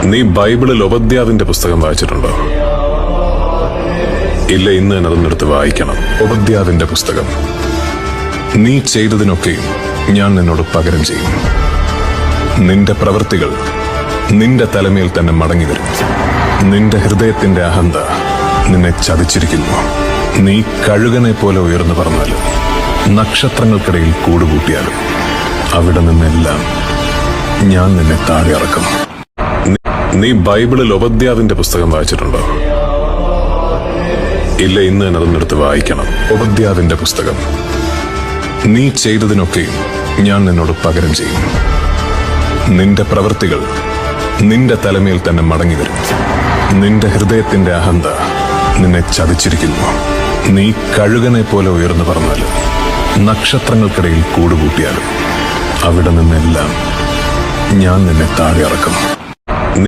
നീ ബൈബിളിൽ ഉപദ്യാവിന്റെ പുസ്തകം വായിച്ചിട്ടുണ്ടോ? ഇല്ല, ഇന്ന് തന്നെ അതൊന്നെടുത്ത് വായിക്കണം. ഉപദ്യാവിന്റെ പുസ്തകം. നീ ചെയ്തതിനൊക്കെയും ഞാൻ നിന്നോട് പകരം ചെയ്യും. നിന്റെ പ്രവൃത്തികൾ നിന്റെ തലമേൽ തന്നെ മടങ്ങി വരും. നിന്റെ ഹൃദയത്തിന്റെ അഹന്ത നിന്നെ ചതിച്ചിരിക്കുന്നു. നീ കഴുകനെ പോലെ ഉയർന്നു പറഞ്ഞാലും നക്ഷത്രങ്ങൾക്കിടയിൽ കൂടുകൂട്ടിയാലും അവിടെ നിന്നെല്ലാം ഞാൻ നിന്നെ താഴെ ഇറക്കും. നീ ബൈബിളിൽ ഉപദ്യാവിന്റെ പുസ്തകം വായിച്ചിട്ടുണ്ടോ? ഇല്ല, ഇന്ന് തന്നെ അതൊന്നെടുത്ത് വായിക്കണം. ഉപദ്യാവിന്റെ പുസ്തകം. നീ ചെയ്തതിനൊക്കെയും ഞാൻ നിന്നോട് പകരം ചെയ്യും. നിന്റെ പ്രവൃത്തികൾ നിന്റെ തലമേൽ തന്നെ മടങ്ങി വരും. നിന്റെ ഹൃദയത്തിന്റെ അഹന്ത നിന്നെ ചതിച്ചിരിക്കുന്നു. നീ കഴുകനെ പോലെ ഉയർന്നു പറഞ്ഞാലും നക്ഷത്രങ്ങൾക്കിടയിൽ കൂടുകൂട്ടിയാലും അവിടെ നിന്നെല്ലാം ഞാൻ നിന്നെ താഴെ ഇറക്കും.